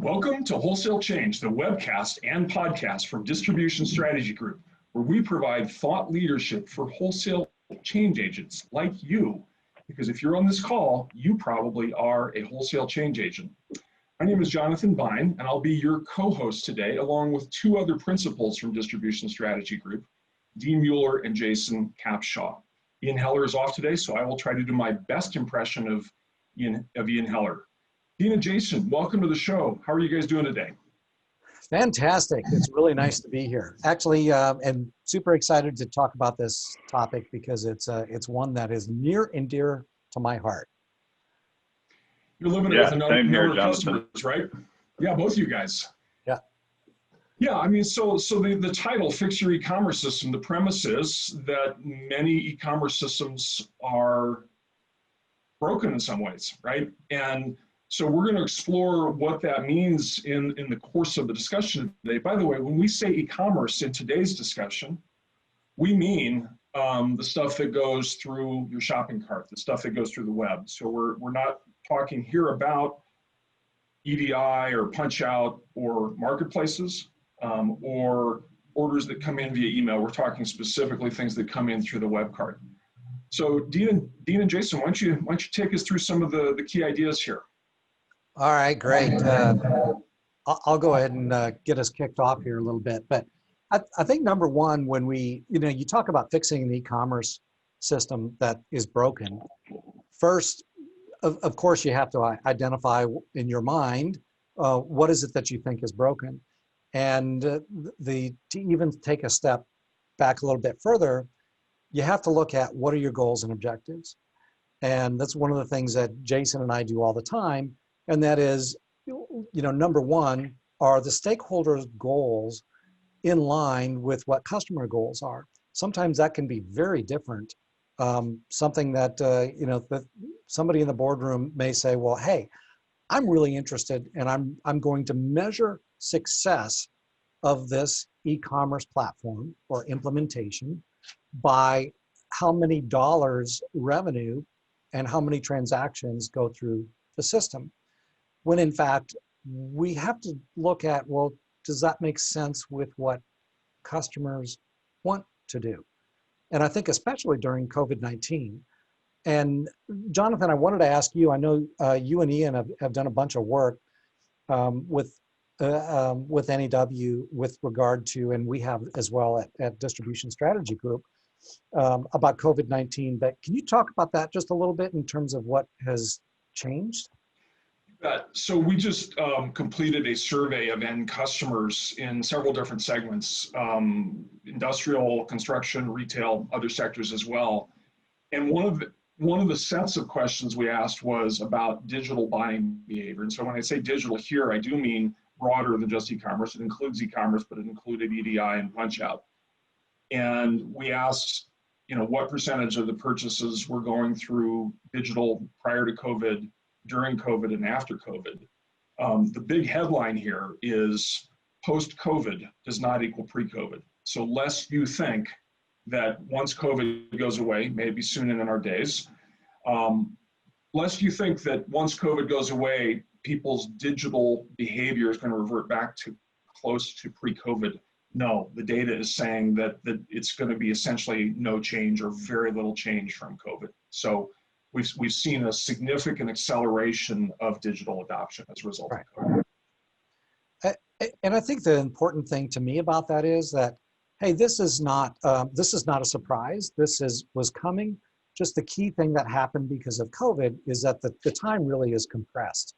Welcome to Wholesale Change, the webcast and podcast from Distribution Strategy Group, where we provide thought leadership for wholesale change agents like you. Because if you're on this call, you probably are a wholesale change agent. My name is Jonathan Bein, and I'll be your co-host today, along with two other principals from Distribution Strategy Group, Dean Mueller and Jason Capshaw. Ian Heller is off today, so I will try to do my best impression of Ian Heller. Dean and Jason, welcome to the show. How are you guys doing today? Fantastic. It's really nice to be here. Actually, and super excited to talk about this topic because it's one that is near and dear to my heart. You're living it with a number of customers, right? Yeah, both of you guys. Yeah. Yeah, I mean, so the title, Fix Your E-commerce System, the premise is that many e-commerce systems are broken in some ways, right? And so we're going to explore what that means in the course of the discussion today. By the way, when we say e-commerce in today's discussion, we mean the stuff that goes through your shopping cart, the stuff that goes through the web. So we're not talking here about EDI or punch out or marketplaces or orders that come in via email. We're talking specifically things that come in through the web cart. So Dean and Jason, why don't you take us through some of the key ideas here? All right, great. I'll go ahead and get us kicked off here a little bit. But I think number one, when you talk about fixing an e-commerce system that is broken, first, of course, you have to identify in your mind what is it that you think is broken. And to even take a step back a little bit further, you have to look at what are your goals and objectives. And that's one of the things that Jason and I do all the time. And that is, number one, are the stakeholders' goals in line with what customer goals are? Sometimes that can be very different. Something that, that somebody in the boardroom may say, well, hey, I'm really interested and I'm going to measure success of this e-commerce platform or implementation by how many dollars revenue and how many transactions go through the system. When in fact, we have to look at, well, does that make sense with what customers want to do? And I think especially during COVID-19. And Jonathan, I wanted to ask you, I know you and Ian have done a bunch of work with NEW with regard to, and we have as well at Distribution Strategy Group, about COVID-19. But can you talk about that just a little bit in terms of what has changed? So we just completed a survey of end customers in several different segments, industrial, construction, retail, other sectors as well. And one of the sets of questions we asked was about digital buying behavior. And so when I say digital here, I do mean broader than just e-commerce. It includes e-commerce, but it included EDI and punch out. And we asked, what percentage of the purchases were going through digital prior to COVID, during COVID, and after COVID. The big headline here is post-COVID does not equal pre-COVID. So lest you think that once COVID goes away, maybe soon in our days, lest you think that once COVID goes away, people's digital behavior is going to revert back to close to pre-COVID. No, the data is saying that it's going to be essentially no change or very little change from COVID. So we've seen a significant acceleration of digital adoption as a result of COVID. And I think the important thing to me about that is that, hey, this is not a surprise. This was coming. Just the key thing that happened because of COVID is that the time really is compressed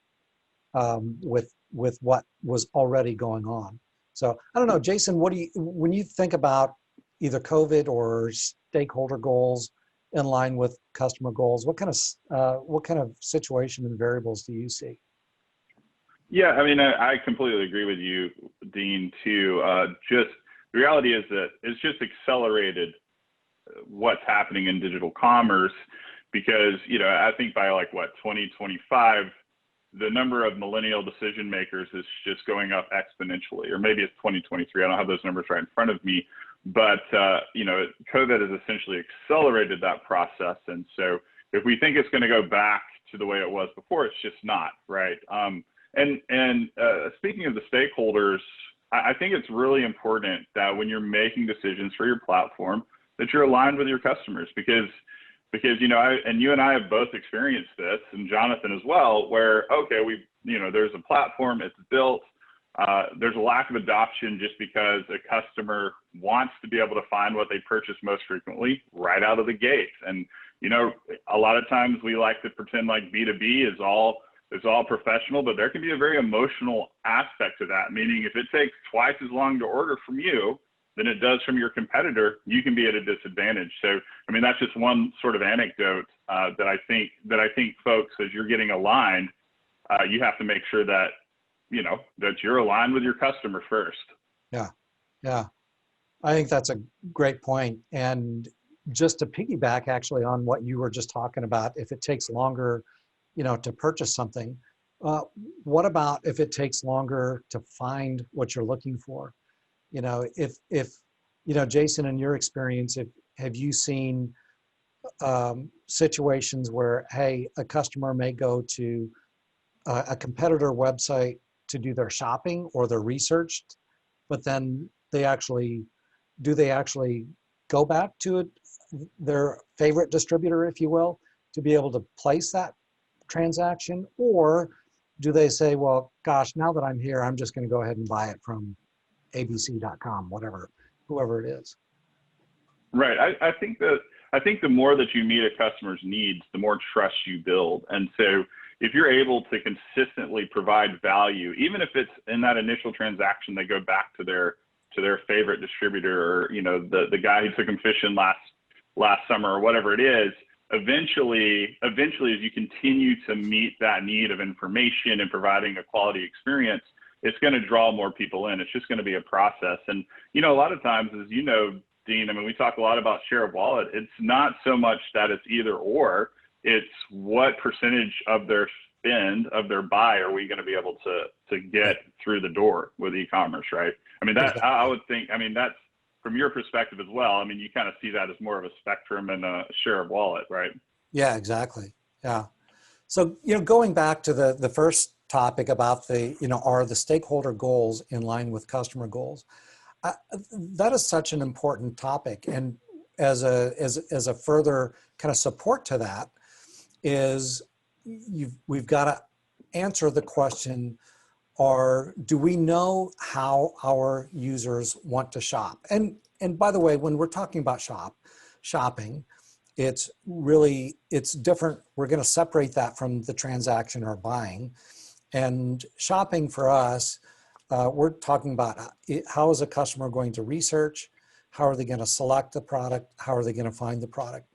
with what was already going on. So I don't know, Jason, when you think about either COVID or stakeholder goals in line with customer goals, what kind of situation and variables do you see? Yeah, I mean, I completely agree with you, Dean, too. Just the reality is that it's just accelerated what's happening in digital commerce because, I think by 2025, the number of millennial decision makers is just going up exponentially, or maybe it's 2023. I don't have those numbers right in front of me, but COVID has essentially accelerated that process. And so if we think it's going to go back to the way it was before, it's just not, right? Speaking of the stakeholders, I think it's really important that when you're making decisions for your platform, that you're aligned with your customers, because you know, you and I have both experienced this, and Jonathan as well, where okay, there's a platform, it's built, there's a lack of adoption just because a customer wants to be able to find what they purchase most frequently right out of the gate. And you know, a lot of times we like to pretend like B2B is all professional, but there can be a very emotional aspect to that, meaning if it takes twice as long to order from you than it does from your competitor, you can be at a disadvantage. So, I mean, that's just one sort of anecdote that I think folks, as you're getting aligned, you have to make sure that, you know, that you're aligned with your customer first. Yeah, yeah. I think that's a great point. And just to piggyback actually on what you were just talking about, if it takes longer, you know, to purchase something, what about if it takes longer to find what you're looking for? You know, if you know, Jason, in your experience, have you seen situations where, hey, a customer may go to a competitor website to do their shopping or their research, but then do they actually go back to their favorite distributor, if you will, to be able to place that transaction? Or do they say, well, gosh, now that I'm here, I'm just going to go ahead and buy it from abc.com, whoever it is? Right. I think the more that you meet a customer's needs, the more trust you build. And so if you're able to consistently provide value, even if it's in that initial transaction, they go back to their favorite distributor, or, you know, the guy who took them fishing last summer or whatever it is, eventually as you continue to meet that need of information and providing a quality experience, it's going to draw more people in. It's just going to be a process. And, you know, a lot of times, as you know, Dean, I mean, we talk a lot about share of wallet. It's not so much that it's either or, it's what percentage of their spend, of their buy, are we going to be able to get through the door with e-commerce, right? I mean, that I would think, I mean, that's from your perspective as well. I mean, you kind of see that as more of a spectrum and a share of wallet, right? Yeah, exactly. Yeah. So, you know, going back to the first topic about are the stakeholder goals in line with customer goals? That is such an important topic. And as a further kind of support to that is we've got to answer the question, do we know how our users want to shop? And by the way, when we're talking about shopping, it's different. We're going to separate that from the transaction or buying. And shopping for us, we're talking about how is a customer going to research? How are they going to select the product? How are they going to find the product?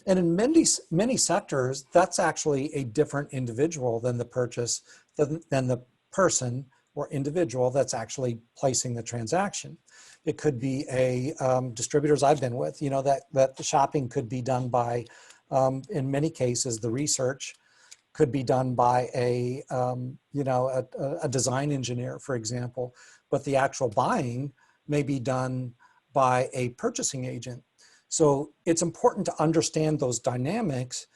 And in many sectors, that's actually a different individual than the person or individual that's actually placing the transaction. It could be a distributors I've been with, you know, that the shopping could be done by, in many cases, the research could be done by a design engineer, for example, but the actual buying may be done by a purchasing agent. So it's important to understand those dynamics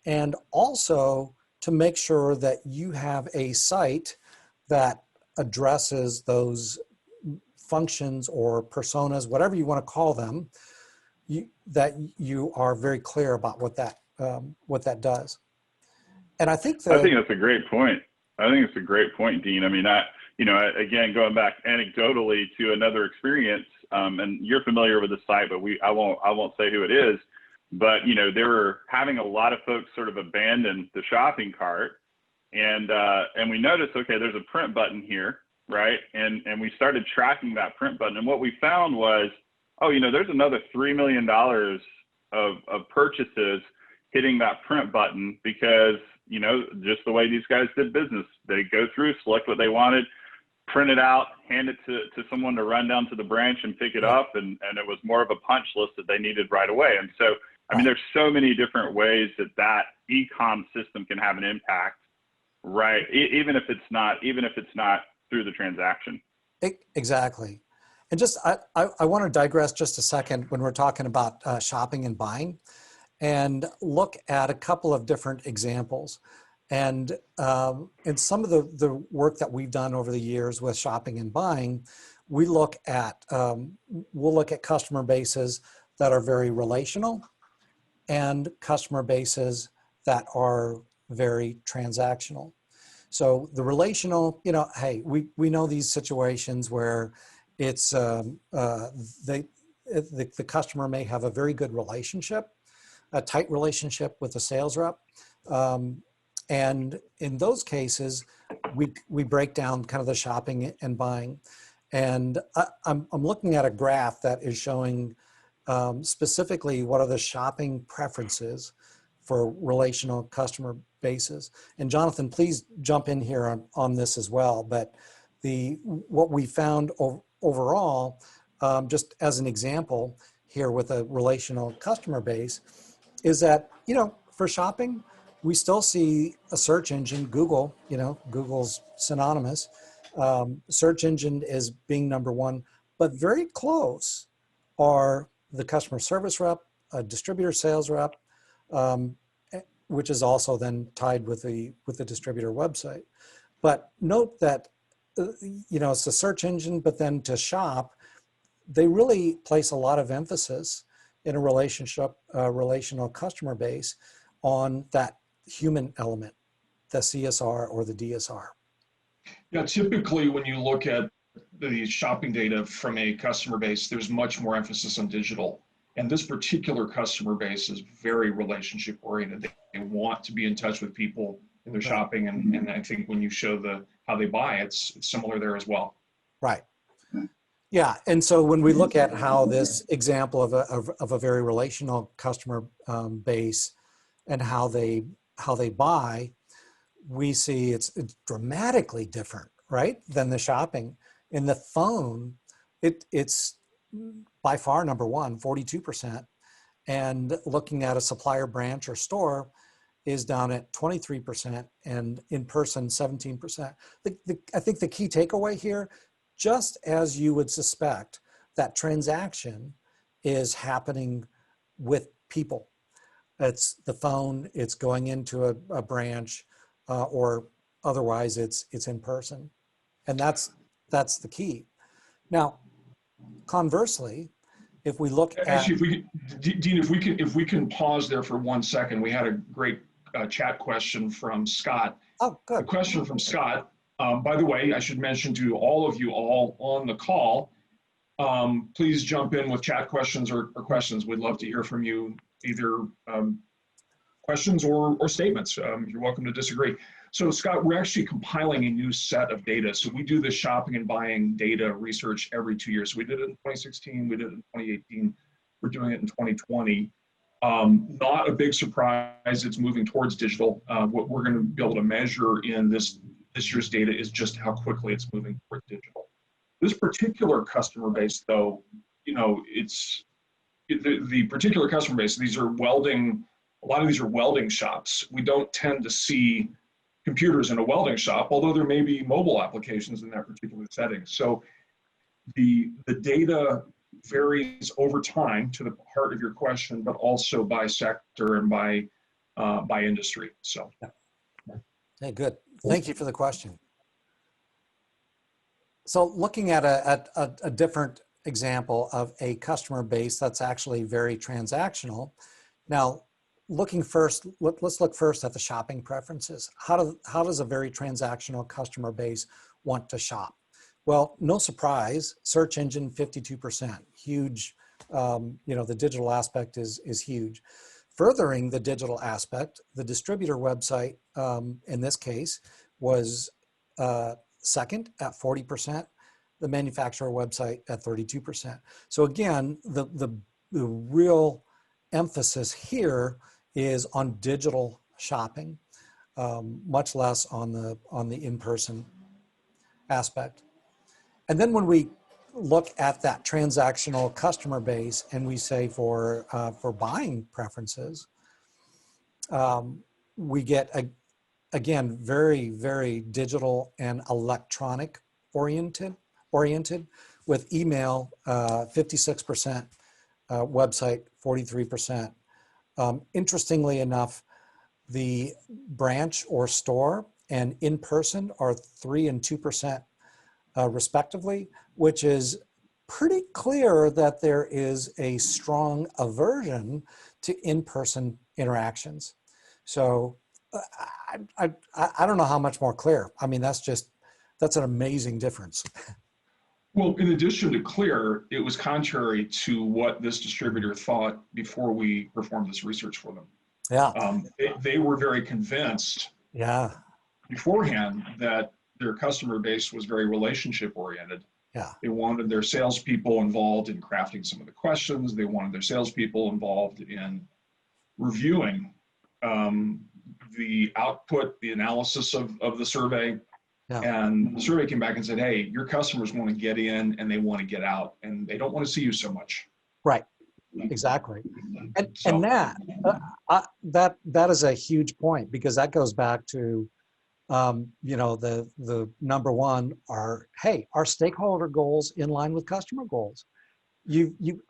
and also to make sure that you have a site that addresses those functions or personas, whatever you want to call them, that you are very clear about what that does. And I think that's a great point. Dean. I mean, again, going back anecdotally to another experience, and you're familiar with the site, but I won't say who it is, but you know, they were having a lot of folks sort of abandon the shopping cart, and we noticed, okay, there's a print button here, right? And we started tracking that print button, and what we found was, oh, you know, there's another $3 million of purchases hitting that print button because, you know, just the way these guys did business. They go through, select what they wanted, print it out, hand it to someone to run down to the branch and pick it up. And it was more of a punch list that they needed right away. And so, I mean, there's so many different ways that e-com system can have an impact, right? Even if it's not through the transaction. Exactly. And just, I want to digress just a second when we're talking about shopping and buying, and look at a couple of different examples. And some of the work that we've done over the years with shopping and buying, we look at, we'll look at customer bases that are very relational and customer bases that are very transactional. So the relational, you know, hey, we know these situations where it's, the customer may have a very good relationship, a tight relationship with the sales rep. And in those cases, we break down kind of the shopping and buying. And I'm looking at a graph that is showing specifically what are the shopping preferences for relational customer bases. And Jonathan, please jump in here on this as well. But what we found overall, just as an example here with a relational customer base, is that, you know, for shopping, we still see a search engine, Google, you know, Google's synonymous. Search engine is being number one, but very close are the customer service rep, a distributor sales rep, which is also then tied with the distributor website. But note that, you know, it's the search engine, but then to shop, they really place a lot of emphasis in a relational customer base on that human element, the CSR or the DSR. Yeah, typically when you look at the shopping data from a customer base, there's much more emphasis on digital. And this particular customer base is very relationship oriented. They want to be in touch with people in their shopping. And I think when you show how they buy, it's similar there as well. Right. Yeah. And so when we look at how this example of a very relational customer base and how they buy, we see it's dramatically different, right, than the shopping. In the phone, it's by far number one, 42%. And looking at a supplier branch or store is down at 23%, and in person, 17%. I think the key takeaway here, just as you would suspect, that transaction is happening with people. It's the phone, it's going into a branch, or otherwise it's in person. And that's the key. Now, conversely, if we look at— Actually, Dean, if we can pause there for 1 second, we had a great chat question from Scott. Oh, good. A question from Scott. By the way, I should mention to all of you all on the call, please jump in with chat questions or questions. We'd love to hear from you, either questions or statements. You're welcome to disagree. So Scott, we're actually compiling a new set of data. So we do the shopping and buying data research every 2 years. So we did it in 2016, we did it in 2018, we're doing it in 2020. Not a big surprise, it's moving towards digital. What we're going to be able to measure in this year's data is just how quickly it's moving towards digital. This particular customer base, though, you know, the particular customer base, these are welding, a lot of these are welding shops. We don't tend to see computers in a welding shop, although there may be mobile applications in that particular setting. So the data varies over time, to the heart of your question, but also by sector and by industry. So. Hey, good. Thank you for the question. So looking at a different example of a customer base that's actually very transactional. Now, looking first, let's look first at the shopping preferences. How does a very transactional customer base want to shop? Well, no surprise, search engine 52%, huge. You know, the digital aspect is huge. Furthering the digital aspect, the distributor website in this case was second at 40%, the manufacturer website at 32%. So again, the real emphasis here is on digital shopping, much less on the in-person aspect. And then when we look at that transactional customer base and we say for buying preferences, we get again very, very digital and electronic oriented with email 56%, website 43%. Interestingly enough, the branch or store, and in person are 3 and 2% respectively, which is pretty clear that there is a strong aversion to in-person interactions. So I don't know how much more clear. I mean, that's an amazing difference. Well, in addition to clear, it was contrary to what this distributor thought before we performed this research for them. Yeah. They were very convinced Yeah. beforehand that their customer base was very relationship oriented. Yeah. They wanted their salespeople involved in crafting some of the questions. They wanted their salespeople involved in reviewing the output, the analysis of the survey. Yeah. And the survey came back and said, hey, your customers want to get in and they want to get out, and they don't want to see you so much. Right. Exactly. And So, and that is a huge point, because that goes back to the number one are, hey, our stakeholder goals in line with customer goals.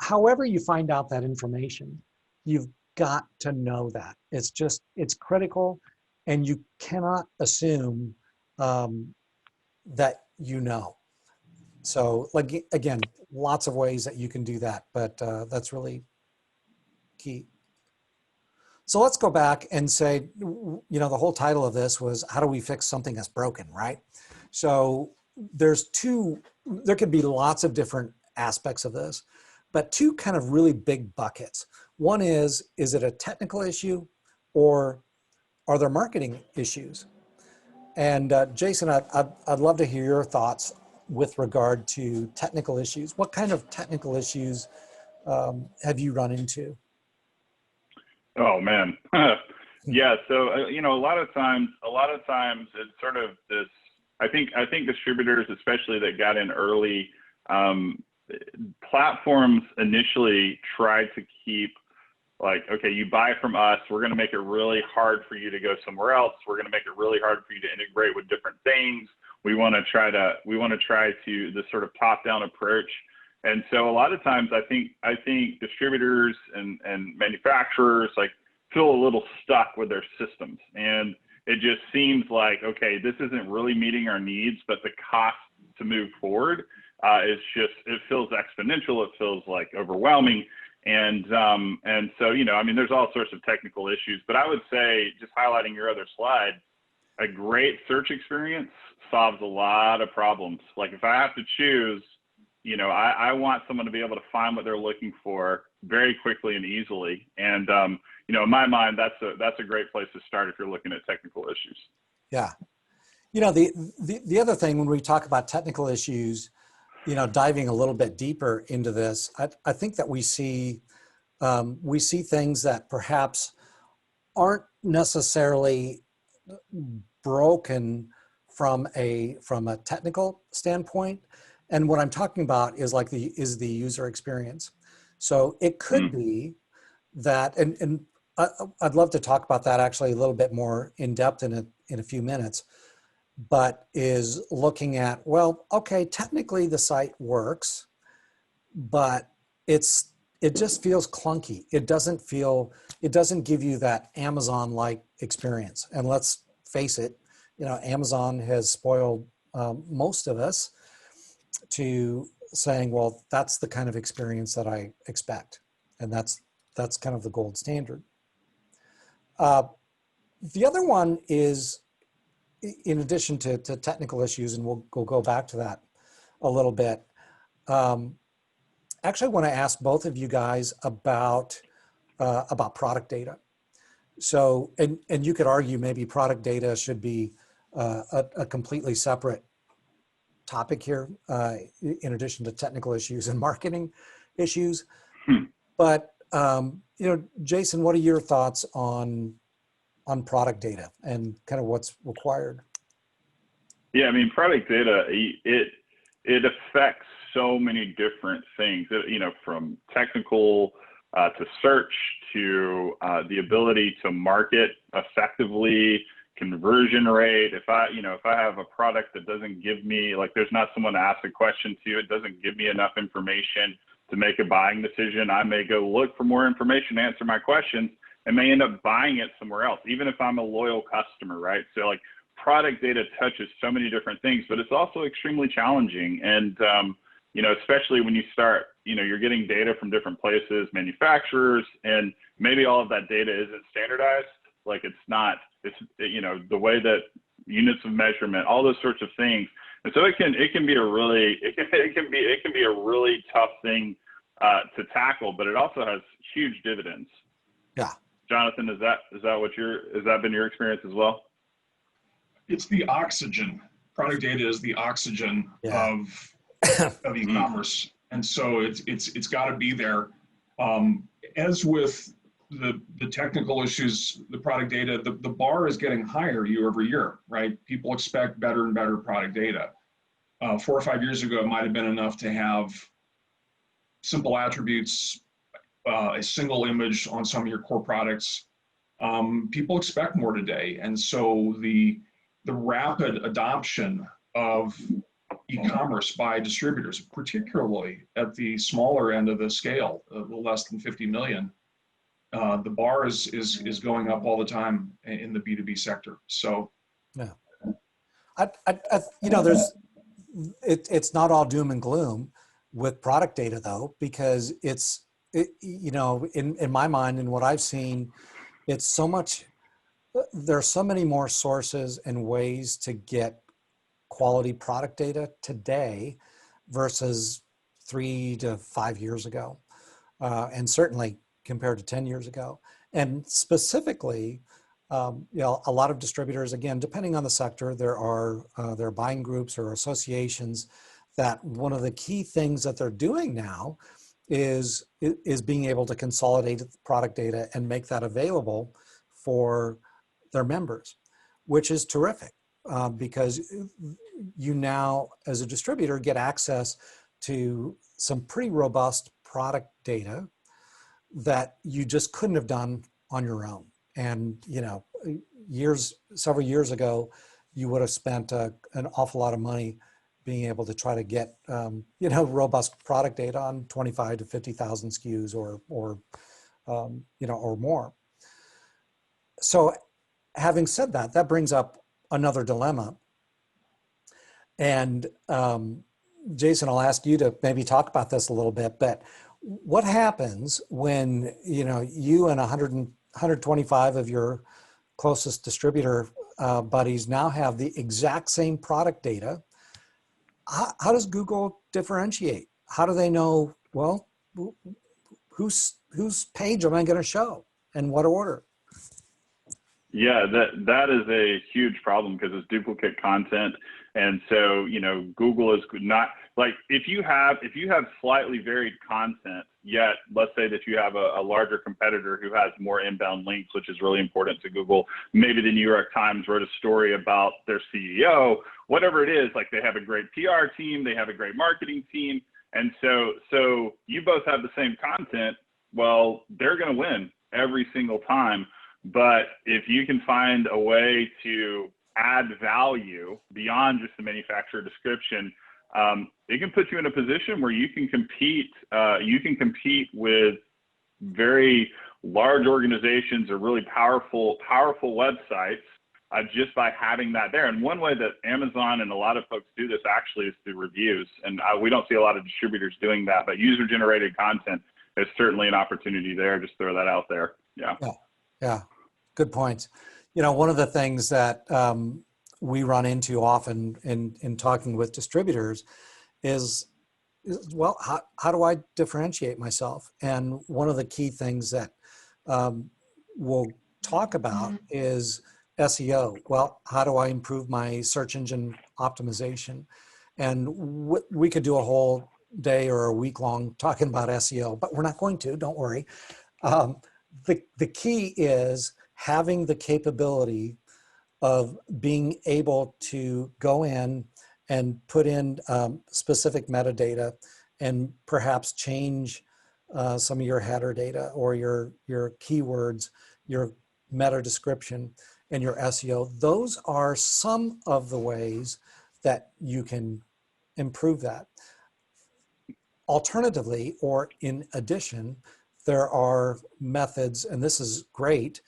However you find out that information, you've got to know that. It's critical, and you cannot assume that you know. So, like, again, lots of ways that you can do that, but that's really key. So let's go back and say, the whole title of this was, how do we fix something that's broken, right? So there could be lots of different aspects of this, but two kind of really big buckets. One is it a technical issue, or are there marketing issues? And Jason, I'd love to hear your thoughts with regard to technical issues. What kind of technical issues have you run into? Oh man. Yeah. So, a lot of times it's sort of this, I think distributors, especially that got in early, platforms initially tried to keep, like, okay, you buy from us, we're going to make it really hard for you to go somewhere else. We're going to make it really hard for you to integrate with different things. We want to try to this sort of top-down approach. And so a lot of times I think distributors and manufacturers feel a little stuck with their systems. And it just seems like, okay, this isn't really meeting our needs, but the cost to move forward it feels exponential. It feels like overwhelming. And so, there's all sorts of technical issues, but I would say, just highlighting your other slide, a great search experience solves a lot of problems. Like, if I have to choose, I want someone to be able to find what they're looking for very quickly and easily. And, in my mind, that's a great place to start if you're looking at technical issues. Yeah. The other thing, when we talk about technical issues, diving a little bit deeper into this, I think that we see things that perhaps aren't necessarily broken from a technical standpoint. And what I'm talking about is the user experience. So it could be that, and I'd love to talk about that actually a little bit more in depth in a few minutes, but is looking at, well, okay, technically the site works, but it just feels clunky. It doesn't give you that Amazon-like experience. And let's face it, Amazon has spoiled most of us to saying, well, that's the kind of experience that I expect. And that's kind of the gold standard. The other one is, in addition to technical issues, and we'll go back to that a little bit. Actually, I want to ask both of you guys about product data. So, and you could argue maybe product data should be a completely separate topic here, in addition to technical issues and marketing issues. But Jason, what are your thoughts on product data and kind of what's required? Yeah, product data, it affects so many different things, from technical to search to the ability to market effectively, conversion rate. If I have a product that doesn't give me, there's not someone to ask a question to, it doesn't give me enough information to make a buying decision, I may go look for more information to answer my questions. and may end up buying it somewhere else, even if I'm a loyal customer, right? So like product data touches so many different things, but it's also extremely challenging. And, you know, especially when you start, you know, you're getting data from different places, manufacturers, and maybe all of that data isn't standardized. Like it's not, it's, you know, the way that units of measurement, all those sorts of things. And so it can be a really, it can be a really tough thing to tackle, but it also has huge dividends. Yeah. Jonathan, has that been your experience as well? It's the oxygen. Product data is the oxygen of e-commerce, and so it's got to be there. As with the technical issues, the product data, the bar is getting higher year over year, right? People expect better and better product data. 4 or 5 years ago, it might have been enough to have simple attributes, a single image on some of your core products. People expect more today, and so the rapid adoption of e-commerce by distributors, particularly at the smaller end of the scale, a little less than 50 million, the bar is going up all the time in the B2B sector. So, yeah, you know, it's not all doom and gloom with product data though, because you know, in my mind and what I've seen, it's so much. There's so many more sources and ways to get quality product data today versus 3 to 5 years ago, and certainly compared to 10 years ago. And specifically, you know, a lot of distributors, again, depending on the sector, there are buying groups or associations that one of the key things that they're doing now is being able to consolidate product data and make that available for their members, which is terrific, because you now, as a distributor, get access to some pretty robust product data that you just couldn't have done on your own. And, you know, several years ago, you would have spent an awful lot of money being able to try to get, you know, robust product data on 25 to 50,000 SKUs or you know, or more. So having said that, that brings up another dilemma. And Jason, I'll ask you to maybe talk about this a little bit, but what happens when, you know, you and 125 of your closest distributor buddies now have the exact same product data? How does Google differentiate? How do they know, well, whose page am I going to show and what order? Yeah, that is a huge problem because it's duplicate content. And so, you know, Google is not like, if you have slightly varied content, yet let's say that you have a larger competitor who has more inbound links, which is really important to Google. Maybe the New York Times wrote a story about their CEO, whatever it is, like they have a great PR team, they have a great marketing team. And so you both have the same content. Well, they're going to win every single time. But if you can find a way to add value beyond just the manufacturer description, it can put you in a position where you can compete. You can compete with very large organizations or really powerful websites just by having that there. And one way that Amazon and a lot of folks do this actually is through reviews. And we don't see a lot of distributors doing that, but user-generated content is certainly an opportunity there. Just throw that out there. Yeah. Yeah, good points. You know, one of the things that we run into often in talking with distributors is well, how do I differentiate myself? And one of the key things that we'll talk about is SEO. Well, how do I improve my search engine optimization? And we could do a whole day or a week long talking about SEO, but we're not going to, don't worry. The key is having the capability of being able to go in and put in specific metadata and perhaps change some of your header data or your keywords, your meta description, and your SEO. Those are some of the ways that you can improve that. Alternatively, or in addition, there are methods, and this is great,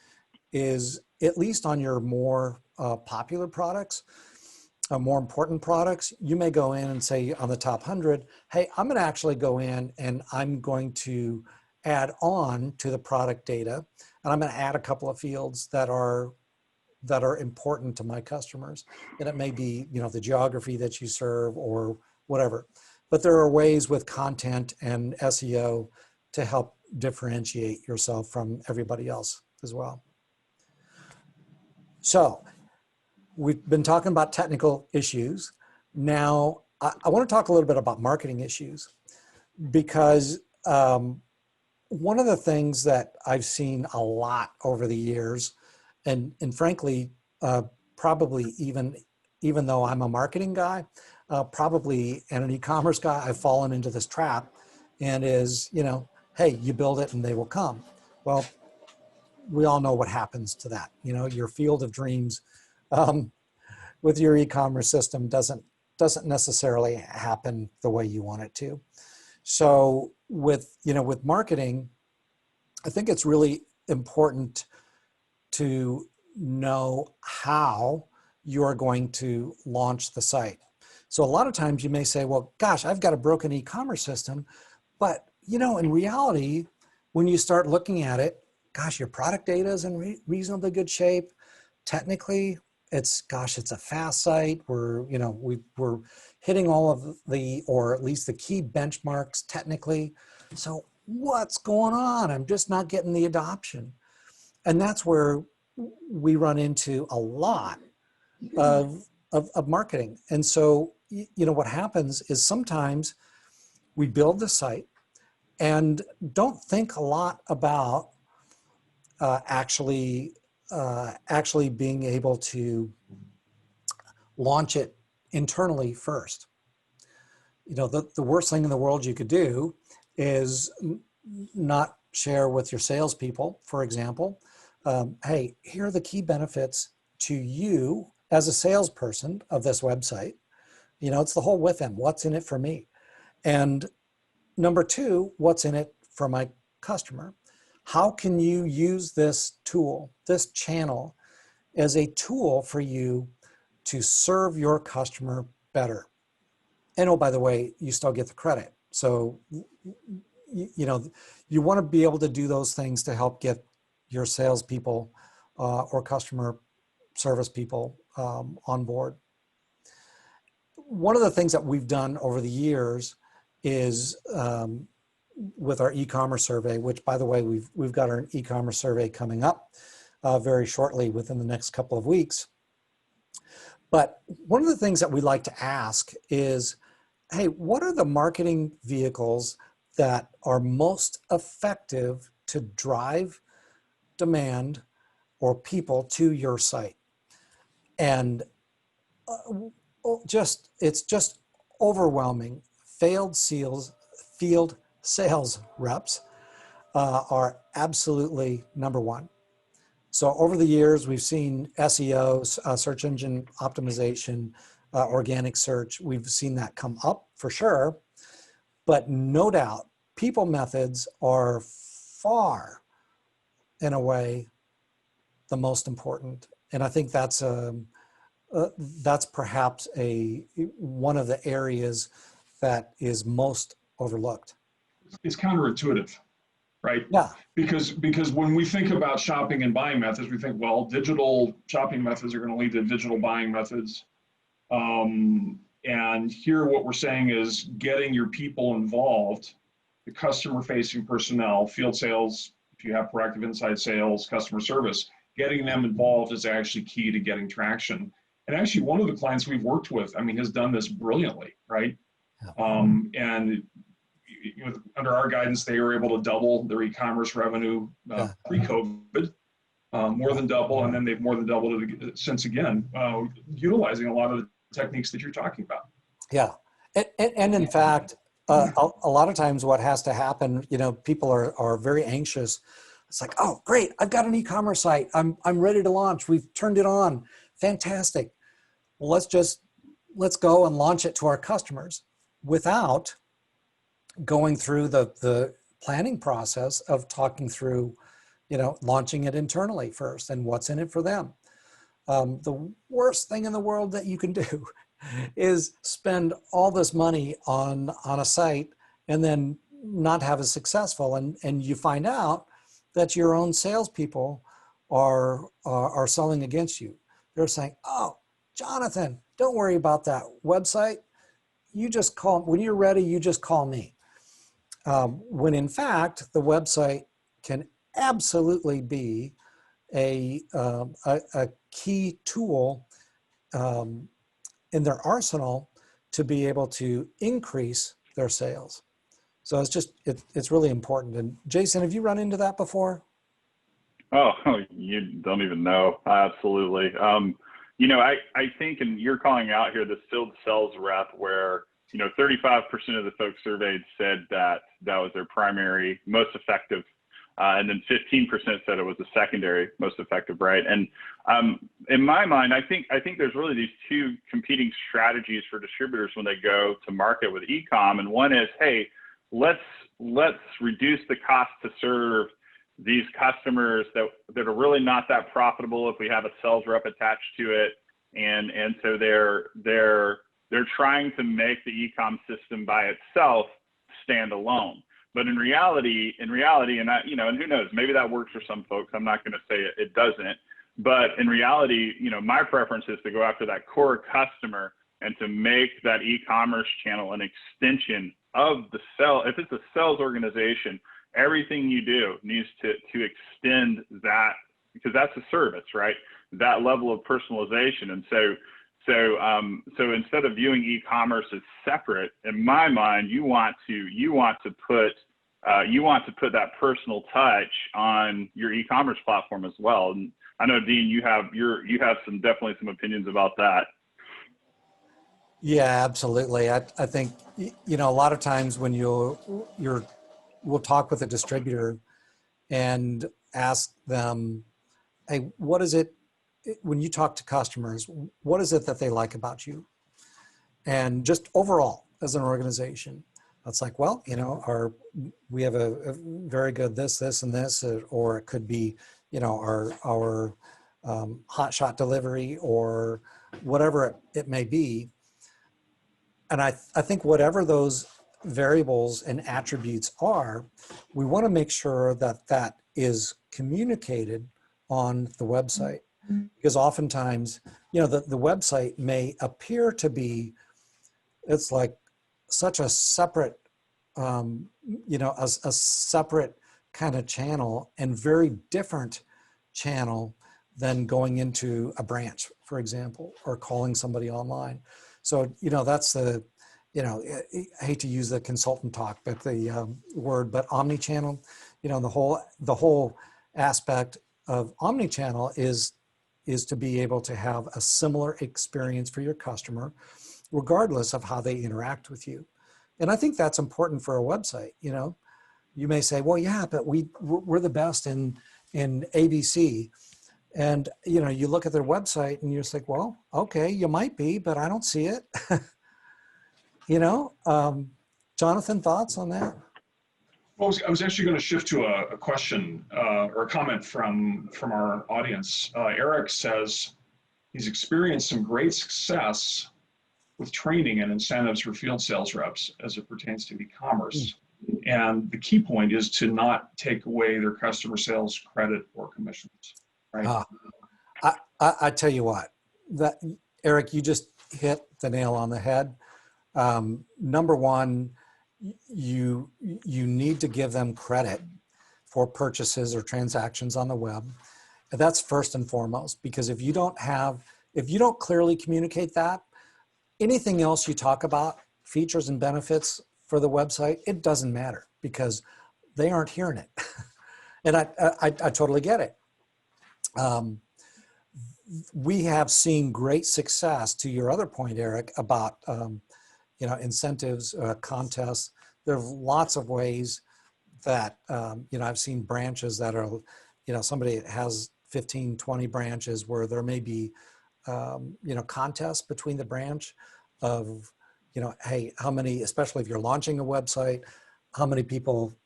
is at least on your more popular products, more important products, you may go in and say on the top 100, hey, I'm going to actually go in and I'm going to add on to the product data, and I'm going to add a couple of fields that are important to my customers. And it may be, the geography that you serve or whatever. But there are ways with content and SEO to help differentiate yourself from everybody else as well. So we've been talking about technical issues. Now, I want to talk a little bit about marketing issues, because one of the things that I've seen a lot over the years, and frankly, probably even though I'm a marketing guy, probably and an e-commerce guy, I've fallen into this trap, and is, hey, you build it and they will come. Well, we all know what happens to that. Your field of dreams with your e-commerce system doesn't necessarily happen the way you want it to. So with marketing, I think it's really important to know how you're going to launch the site. So a lot of times you may say, well, gosh, I've got a broken e-commerce system. But, in reality, when you start looking at it, gosh, your product data is in reasonably good shape. Technically, it's a fast site. We're hitting all of or at least the key benchmarks technically. So what's going on? I'm just not getting the adoption. And that's where we run into a lot of marketing. And so, what happens is sometimes we build the site and don't think a lot about actually being able to launch it internally first. The worst thing in the world you could do is not share with your salespeople, for example, hey, here are the key benefits to you as a salesperson of this website. It's the whole within, what's in it for me? And number two, what's in it for my customer? How can you use this tool, this channel, as a tool for you to serve your customer better? And oh, by the way, you still get the credit. So, you want to be able to do those things to help get your salespeople or customer service people on board. One of the things that we've done over the years is with our e-commerce survey, which, by the way, we've got our e-commerce survey coming up very shortly within the next couple of weeks. But one of the things that we like to ask is, hey, what are the marketing vehicles that are most effective to drive demand or people to your site? And it's just overwhelming. Field sales reps are absolutely number one. So over the years, we've seen SEO, search engine optimization, organic search. We've seen that come up for sure, but no doubt, people methods are far and away the most important. And I think that's perhaps one of the areas that is most overlooked. It's counterintuitive, right? Yeah. Because when we think about shopping and buying methods, we think, well, digital shopping methods are going to lead to digital buying methods. And here what we're saying is getting your people involved, the customer-facing personnel, field sales, if you have proactive inside sales, customer service, getting them involved is actually key to getting traction. And actually, one of the clients we've worked with, has done this brilliantly, right? And under our guidance, they were able to double their e-commerce revenue pre-COVID, more than double, and then they've more than doubled it since again, utilizing a lot of the techniques that you're talking about. Yeah, and in fact, a lot of times what has to happen, people are very anxious. It's like, oh, great, I've got an e-commerce site. I'm ready to launch. We've turned it on. Fantastic. Well, let's go and launch it to our customers without going through the planning process of talking through, launching it internally first and what's in it for them. The worst thing in the world that you can do is spend all this money on a site and then not have it successful. And you find out that your own salespeople are selling against you. They're saying, oh, Jonathan, don't worry about that website. You just call, when you're ready, you just call me. When in fact, the website can absolutely be a key tool in their arsenal to be able to increase their sales. So it's really important. And Jason, have you run into that before? Oh, you don't even know. Absolutely. I think, and you're calling out here, this field sales rep where, 35% of the folks surveyed said that was their primary, most effective. And then 15% said it was the secondary most effective, right? And in my mind, I think there's really these two competing strategies for distributors when they go to market with e-com. And one is, hey, let's reduce the cost to serve these customers that are really not that profitable if we have a sales rep attached to it. And so they're trying to make the e-com system by itself stand alone. But in reality, and who knows, maybe that works for some folks. I'm not going to say it doesn't. But in reality, my preference is to go after that core customer and to make that e-commerce channel an extension of the sell. If it's a sales organization, everything you do needs to extend that, because that's a service, right? That level of personalization. And so instead of viewing e-commerce as separate, in my mind, you want to put that personal touch on your e-commerce platform as well. And I know, Dean, you have definitely some opinions about that. Yeah, absolutely. I think, a lot of times when we'll talk with a distributor and ask them, hey, what is it, when you talk to customers, what is it that they like about you? And just overall as an organization, it's like, well, we have a very good this, and this, or it could be, our hot shot delivery or whatever it may be. And I think whatever those variables and attributes are, we want to make sure that is communicated on the website. Because oftentimes, the website may appear to be, it's like such a separate, a separate kind of channel and very different channel than going into a branch, for example, or calling somebody online. So, that's the, I hate to use the consultant talk, but the word, but omni-channel, the whole aspect of omni-channel is to be able to have a similar experience for your customer, regardless of how they interact with you. And I think that's important for a website. You may say, well, yeah, but we're the best in ABC. And, you look at their website and you're just like, well, okay, you might be, but I don't see it. Jonathan, thoughts on that? Well, I was actually going to shift to a question or a comment from our audience. Eric says he's experienced some great success with training and incentives for field sales reps as it pertains to e-commerce. And the key point is to not take away their customer sales credit or commissions, right? I tell you what, Eric, you just hit the nail on the head. Number one, you need to give them credit for purchases or transactions on the web. And that's first and foremost, because if you don't clearly communicate that, anything else you talk about, features and benefits for the website, it doesn't matter because they aren't hearing it. And I totally get it. We have seen great success, to your other point, Eric, about incentives, contests. There are lots of ways that, I've seen branches that are, somebody has 15, 20 branches where there may be, contests between the branch of, hey, how many, especially if you're launching a website, how many people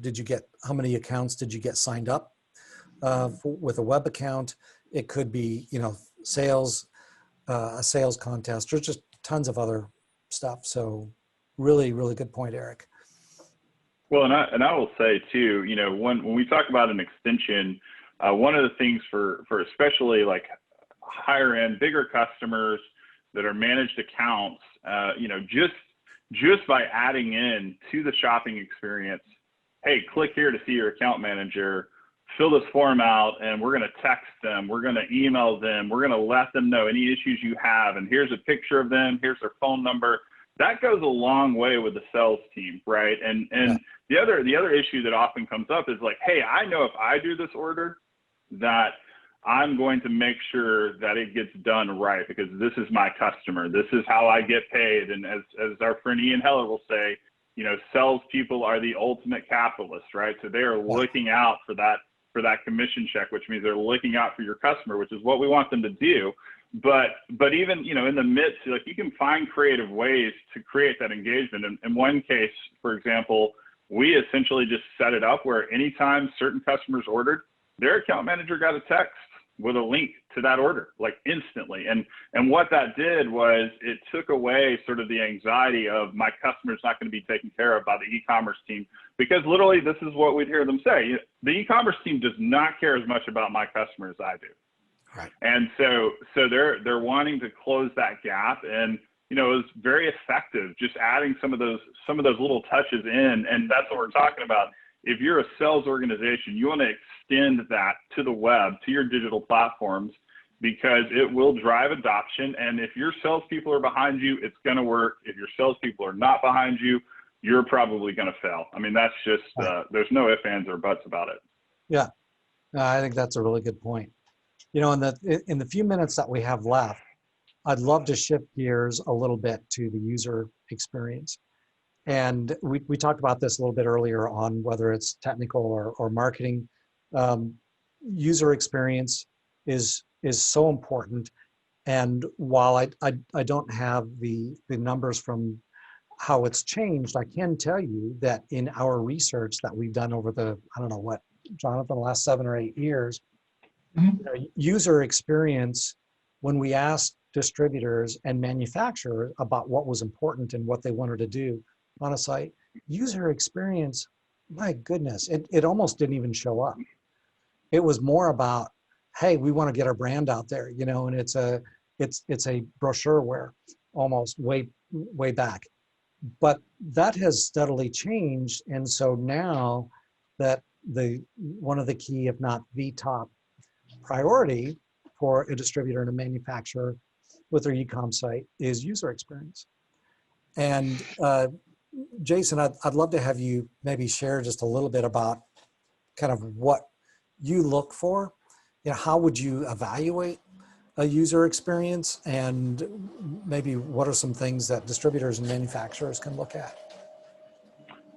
did you get, how many accounts did you get signed up with a web account? It could be, sales, a sales contest, or just tons of other stuff. So really, really good point, Eric. Well, and I will say too, when we talk about an extension, one of the things for especially like higher end, bigger customers that are managed accounts, just by adding in to the shopping experience, hey, click here to see your account manager, fill this form out, and we're going to text them, we're going to email them, we're going to let them know any issues you have, and here's a picture of them, here's their phone number. That goes a long way with the sales team, right? And the other issue that often comes up is like, hey, I know if I do this order that I'm going to make sure that it gets done right because this is my customer. This is how I get paid. And as our friend Ian Heller will say, salespeople are the ultimate capitalists, right? So they are looking out for that commission check, which means they're looking out for your customer, which is what we want them to do. But even, in the midst, like you can find creative ways to create that engagement. In one case, for example, we essentially just set it up where anytime certain customers ordered, their account manager got a text with a link to that order, like instantly. And what that did was it took away sort of the anxiety of my customer's not going to be taken care of by the e-commerce team, because literally this is what we'd hear them say. The e-commerce team does not care as much about my customer as I do. Right. And so they're wanting to close that gap, and it was very effective just adding some of those little touches in, and that's what we're talking about. If you're a sales organization, you want to extend that to the web, to your digital platforms, because it will drive adoption. And if your salespeople are behind you, it's going to work. If your salespeople are not behind you, you're probably going to fail. I mean, that's just there's no ifs, ands, or buts about it. Yeah, I think that's a really good point. In the few minutes that we have left, I'd love to shift gears a little bit to the user experience. And we talked about this a little bit earlier on whether it's technical or marketing. User experience is so important. And while I don't have the numbers from how it's changed, I can tell you that in our research that we've done over the, I don't know what, Jonathan, the last 7 or 8 years, user experience, when we asked distributors and manufacturers about what was important and what they wanted to do on a site, user experience, my goodness, it almost didn't even show up. It was more about, hey, we want to get our brand out there, and it's a brochureware almost way back. But that has steadily changed, and so now that one of the key, if not the top priority for a distributor and a manufacturer with their e-com site is user experience. And Jason, I'd love to have you maybe share just a little bit about kind of what you look for. How would you evaluate a user experience, and maybe what are some things that distributors and manufacturers can look at?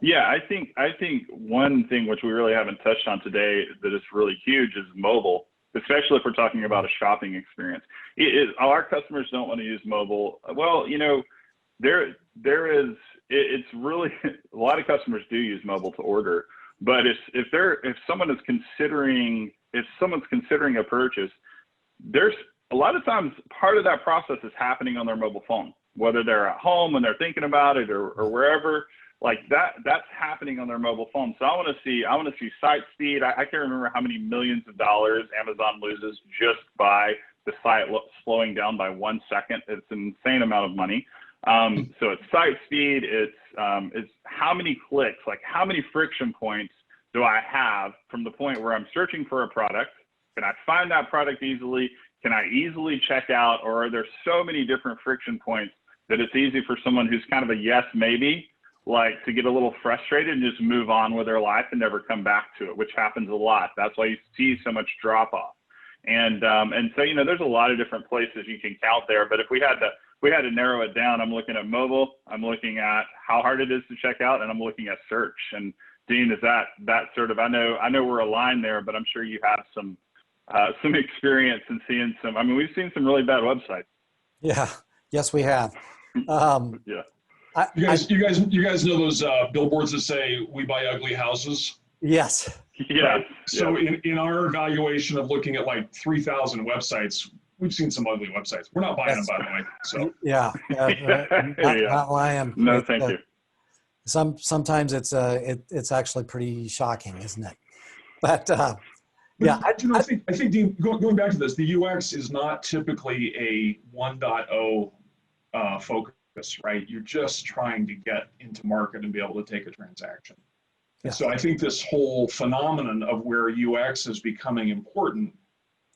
Yeah, I think one thing which we really haven't touched on today that is really huge is mobile, especially if we're talking about a shopping experience. Our customers don't want to use mobile. Well, it's really, a lot of customers do use mobile to order, but if someone's considering a purchase, there's a lot of times part of that process is happening on their mobile phone, whether they're at home and they're thinking about it or wherever, like that's happening on their mobile phone. So I want to see site speed. I can't remember how many millions of dollars Amazon loses just by the site slowing down by 1 second. It's an insane amount of money. So it's site speed. It's how many clicks, like how many friction points do I have from the point where I'm searching for a product? Can I find that product easily? Can I easily check out? Or are there so many different friction points that it's easy for someone who's kind of a yes, maybe, like to get a little frustrated and just move on with their life and never come back to it, which happens a lot. That's why you see so much drop off. And so, there's a lot of different places you can count there, but if we had to narrow it down, I'm looking at mobile, I'm looking at how hard it is to check out, and I'm looking at search. And Dean, is that sort of, I know we're aligned there, but I'm sure you have some experience in seeing we've seen some really bad websites. Yeah. Yes, we have. Yeah. You guys know those billboards that say "We buy ugly houses"? Yes. Yeah. Right. So yeah. in our evaluation of looking at like 3,000 websites, we've seen some ugly websites. We're not buying them, by the way. So Yeah. Yeah. Not lying. No, thank you. Sometimes it's actually pretty shocking, isn't it? But yeah, but I think Dean, going back to this, the UX is not typically a 1.0 focus, right? You're just trying to get into market and be able to take a transaction. And so I think this whole phenomenon of where UX is becoming important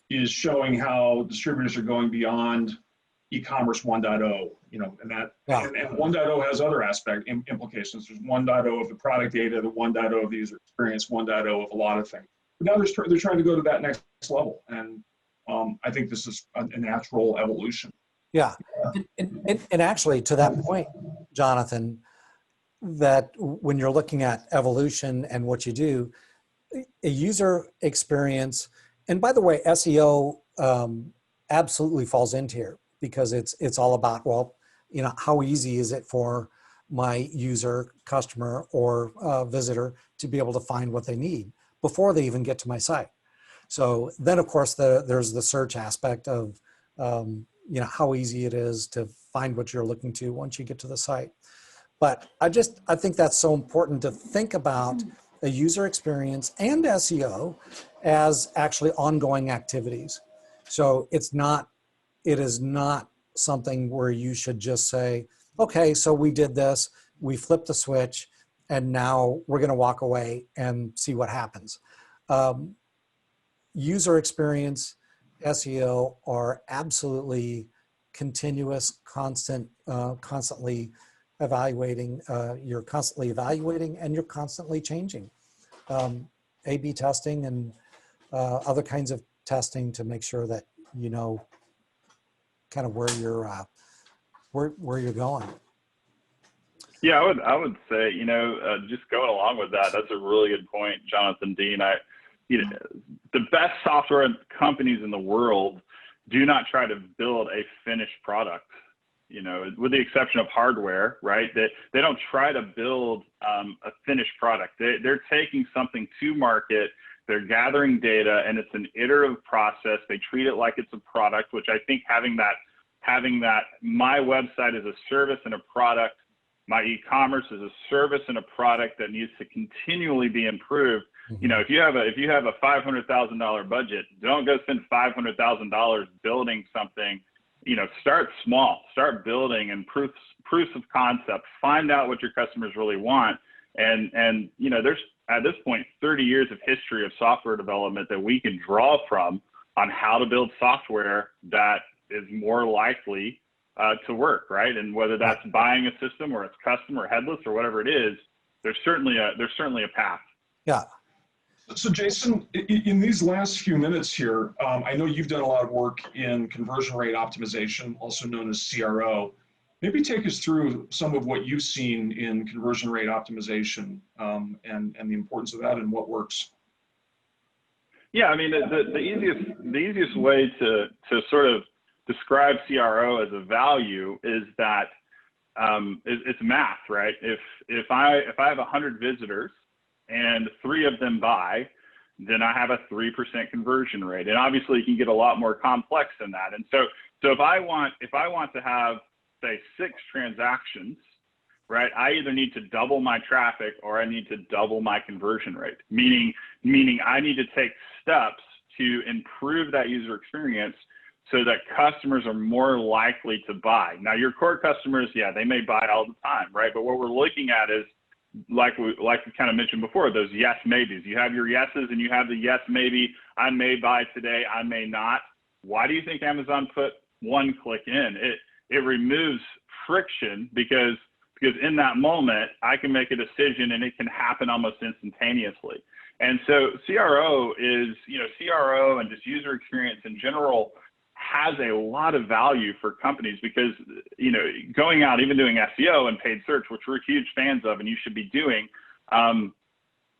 is showing how distributors are going beyond e-commerce 1.0, and that and 1.0 has other implications. There's 1.0 of the product data, the 1.0 of the user experience, 1.0 of a lot of things. But now they're trying to go to that next level, and I think this is a natural evolution. Yeah, and actually to that point, Jonathan, that when you're looking at evolution and what you do, a user experience, and by the way, SEO absolutely falls into here because it's all about, well, how easy is it for my user, customer, or visitor to be able to find what they need before they even get to my site. So then, of course, there's the search aspect of how easy it is to find what you're looking to once you get to the site. But I think that's so important to think about a user experience and SEO as actually ongoing activities. So it is not something where you should just say, okay, so we did this, we flipped the switch, and now we're going to walk away and see what happens. User experience, SEO are absolutely continuous, constantly evaluating. You're constantly evaluating and you're constantly changing. A/B testing and other kinds of testing to make sure that you know kind of where you're going. Yeah, I would say, just going along with that, that's a really good point, Jonathan, Dean. The best software companies in the world do not try to build a finished product, with the exception of hardware, right? They don't try to build a finished product. They're taking something to market, they're gathering data, and it's an iterative process. They treat it like it's a product, which I think having that my website is a service and a product, my e-commerce is a service and a product that needs to continually be improved. Mm-hmm. If you have a $500,000 budget, don't go spend $500,000 building something. Start small, start building and proofs of concept, find out what your customers really want. And there's at this point 30 years of history of software development that we can draw from on how to build software that is more likely to work, right? And whether that's buying a system or it's custom or headless or whatever it is, there's certainly a path. Yeah. So Jason, in these last few minutes here, I know you've done a lot of work in conversion rate optimization, also known as CRO. Maybe take us through some of what you've seen in conversion rate optimization and the importance of that and what works. Yeah, I mean, the easiest way to sort of describe CRO as a value is that it's math, right? If I have 100 visitors and 3 of them buy, then I have a 3% conversion rate. And obviously you can get a lot more complex than that. And so if I want to have, say, 6 transactions, right, I either need to double my traffic or I need to double my conversion rate, meaning I need to take steps to improve that user experience so that customers are more likely to buy. Now, your core customers, yeah, they may buy all the time, right? But what we're looking at is, like we kind of mentioned before, those yes maybes. You have your yeses and you have the yes maybe. I may buy today, I may not. Why do you think Amazon put one click in? It removes friction because in that moment I can make a decision and it can happen almost instantaneously. And so CRO and just user experience in general has a lot of value for companies because, going out, even doing SEO and paid search, which we're huge fans of and you should be doing,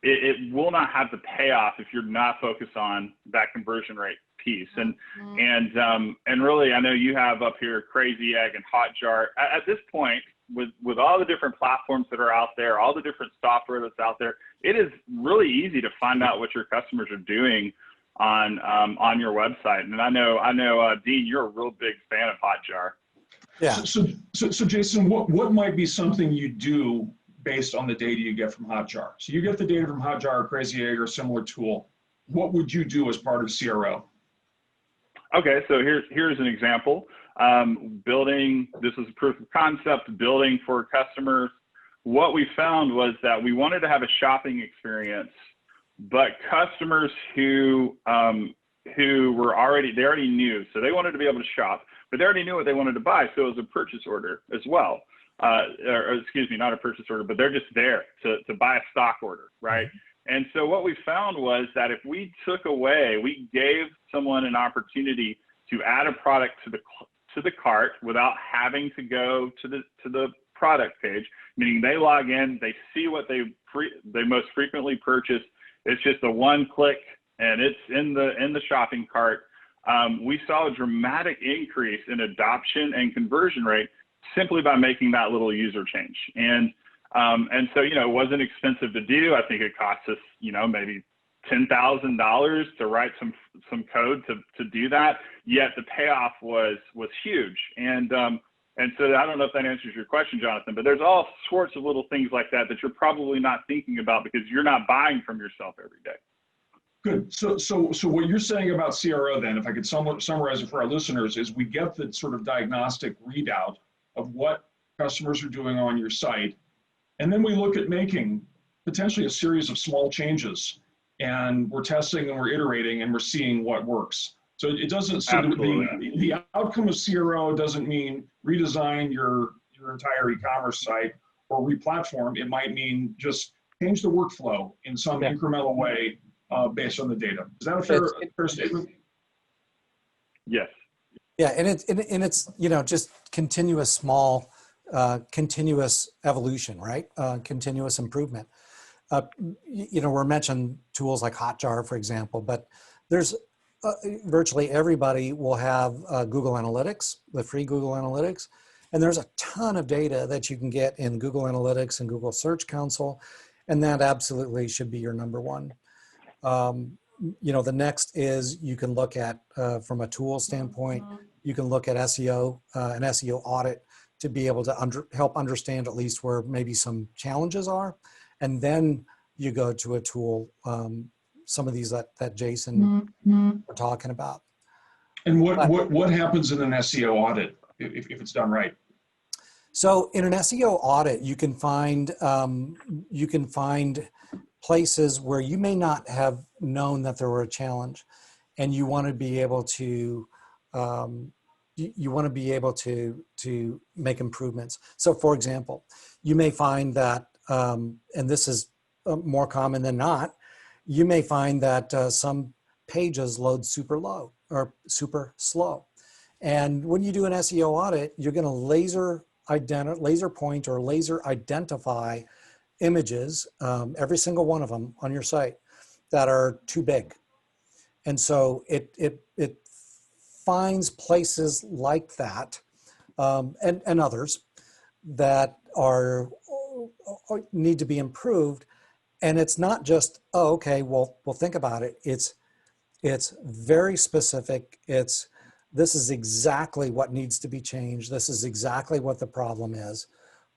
it will not have the payoff if you're not focused on that conversion rate piece. And really, I know you have up here Crazy Egg and Hotjar. At this point, with all the different platforms that are out there, all the different software that's out there, it is really easy to find out what your customers are doing on your website. And I know, Dean, you're a real big fan of Hotjar. Yeah. So Jason, what might be something you do based on the data you get from Hotjar? So you get the data from Hotjar or Crazy Egg or a similar tool. What would you do as part of CRO? Okay, so here's an example. This is a proof of concept, building for customers. What we found was that we wanted to have a shopping experience, but customers who already knew, so they wanted to be able to shop, but they already knew what they wanted to buy, so it was a purchase order as well. Or excuse me, not a purchase order, but they're just there to buy a stock order, right? And so what we found was that if we we gave someone an opportunity to add a product to the cart without having to go to the product page, meaning they log in, they see what they most frequently purchase. It's just a one click and it's in the shopping cart. We saw a dramatic increase in adoption and conversion rate simply by making that little user change. And so, it wasn't expensive to do. I think it cost us, maybe $10,000 to write some code to do that. Yet the payoff was huge. And so I don't know if that answers your question, Jonathan, but there's all sorts of little things like that you're probably not thinking about because you're not buying from yourself every day. Good. So what you're saying about CRO then, if I could summarize it for our listeners, is we get the sort of diagnostic readout of what customers are doing on your site. And then we look at making potentially a series of small changes, and we're testing and we're iterating and we're seeing what works. So it doesn't, so the outcome of CRO doesn't mean redesign your entire e-commerce site or replatform. It might mean just change the workflow in some incremental way based on the data. Is that a fair statement? Yes. Yeah, and it's just continuous continuous evolution, right? Continuous improvement. We're mentioning tools like Hotjar, for example, but there's virtually everybody will have Google Analytics, the free Google Analytics, and there's a ton of data that you can get in Google Analytics and Google Search Console, and that absolutely should be your number one. The next is you can look at, from a tool standpoint, you can look at SEO, an SEO audit to be able to help understand at least where maybe some challenges are. And then you go to a tool, some of these that Jason were talking about. And what happens in an SEO audit if it's done right? So in an SEO audit, you can find places where you may not have known that there were a challenge, and you want to be able to to make improvements. So for example, you may find that, and this is more common than not, you may find that some pages load super low or super slow. And when you do an SEO audit, you're going to laser point or laser identify images, every single one of them on your site, that are too big. And so it finds places like that and others that need to be improved. And it's not just, oh, okay, well, think about it. It's very specific. This is exactly what needs to be changed. This is exactly what the problem is,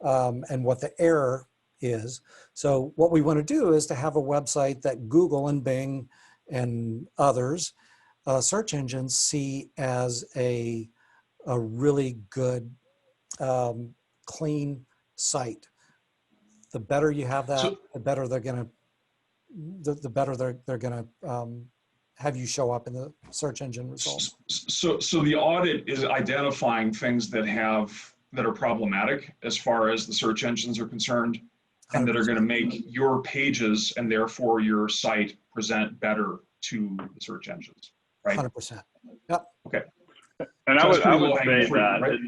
and what the error is. So what we want to do is to have a website that Google and Bing and others search engines see as a really good, clean site. The better you have that, the better they're gonna have you show up in the search engine results. So the audit is identifying things that are problematic as far as the search engines are concerned, and 100%. That are going to make your pages and therefore your site present better to the search engines, right? 100%. Yep. Okay. And so I would say fruit, that right?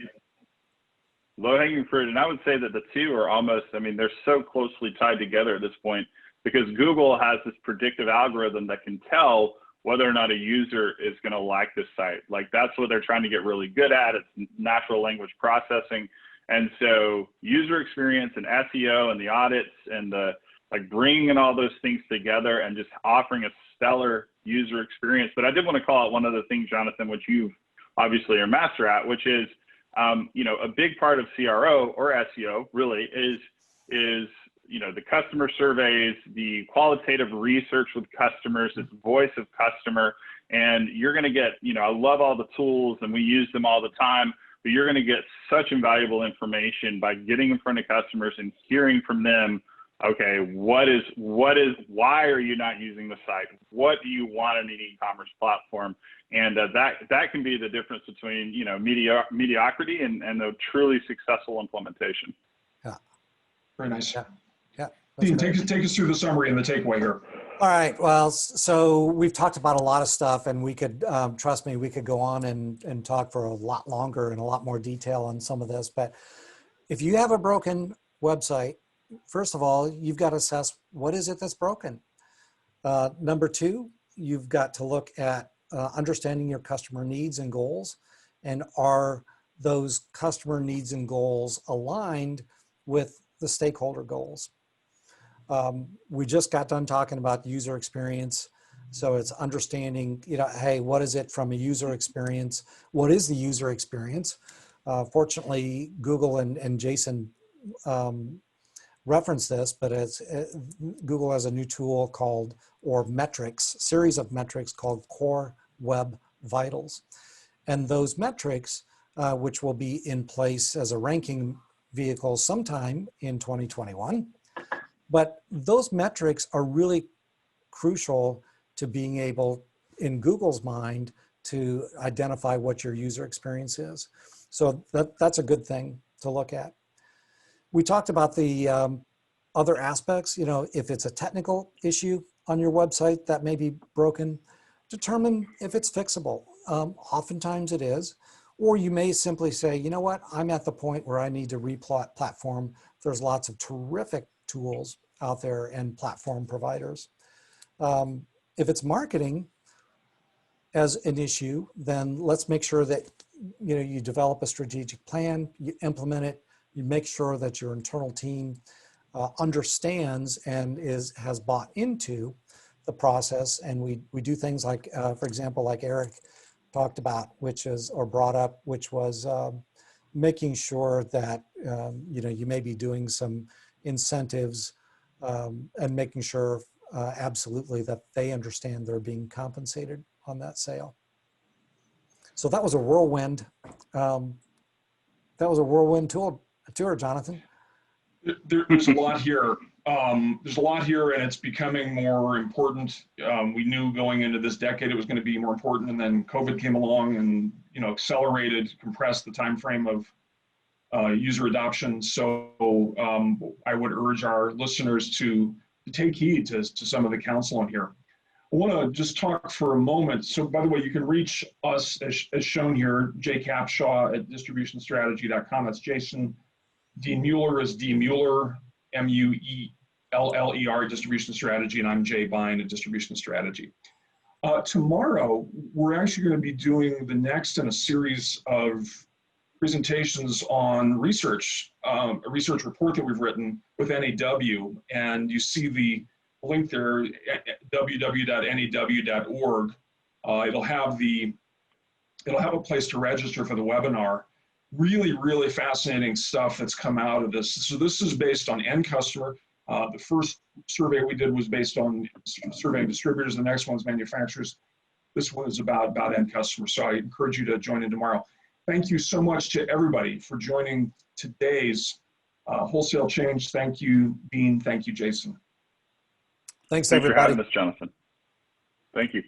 Low-hanging fruit, and I would say that the two are almost, they're so closely tied together at this point, because Google has this predictive algorithm that can tell whether or not a user is going to like this site. Like, that's what they're trying to get really good at. It's natural language processing. And so user experience and SEO and the audits and the like bringing all those things together and just offering a stellar user experience. But I did want to call out one other thing, Jonathan, which you obviously are master at, which is, you know, a big part of CRO or SEO really is, you know, the customer surveys, the qualitative research with customers, this voice of customer. And you're going to get, you know, I love all the tools and we use them all the time, but you're going to get such invaluable information by getting in front of customers and hearing from them. Okay, why are you not using the site? What do you want in an e-commerce platform? And that can be the difference between, you know, mediocrity and a truly successful implementation. Yeah. Very nice. Yeah. Yeah. Dean, take us through the summary and the takeaway here. All right. Well, so we've talked about a lot of stuff, and we could, trust me, we could go on and talk for a lot longer and a lot more detail on some of this. But if you have a broken website, first of all, you've got to assess what is it that's broken. Number two, you've got to look at understanding your customer needs and goals, and are those customer needs and goals aligned with the stakeholder goals. We just got done talking about user experience. So it's understanding, you know, hey, what is it from a user experience? What is the user experience? Fortunately, Google and Jason reference this, but Google has a new tool called, or metrics, series of metrics called Core Web Vitals. And those metrics, which will be in place as a ranking vehicle sometime in 2021, but those metrics are really crucial to being able, in Google's mind, to identify what your user experience is. So that's a good thing to look at. We talked about the other aspects. You know, if it's a technical issue on your website that may be broken, determine if it's fixable. Oftentimes it is. Or you may simply say, you know what, I'm at the point where I need to re-platform. There's lots of terrific tools out there and platform providers. If it's marketing as an issue, then let's make sure that, you know, you develop a strategic plan, you implement it, you make sure that your internal team understands and has bought into the process. And we do things like, for example, like Eric talked about, which is, or brought up, which was making sure that, you know, you may be doing some incentives and making sure absolutely that they understand they're being compensated on that sale. So that was a whirlwind. That was a whirlwind tour, Jonathan. There's a lot here. There's a lot here, and it's becoming more important. We knew going into this decade it was going to be more important, and then COVID came along and, you know, accelerated, compressed the time frame of user adoption. So I would urge our listeners to take heed to some of the counsel in here. I want to just talk for a moment. So, by the way, you can reach us as shown here, Capshaw at distributionstrategy.com. That's Jason. Dean Mueller is D Mueller, Mueller, Distribution Strategy, and I'm Jay Bein at Distribution Strategy. Tomorrow, we're actually going to be doing the next in a series of presentations on research, a research report that we've written with NAW, and you see the link there, www.naw.org. It'll have a place to register for the webinar. Really, really fascinating stuff that's come out of this. So this is based on end customer. The first survey we did was based on surveying distributors. The next one's manufacturers. This one is about end customers. So I encourage you to join in tomorrow. Thank you so much to everybody for joining today's Wholesale Change. Thank you, Bein. Thank you, Jason. Thanks, Thanks everybody. for having us, Jonathan. Thank you.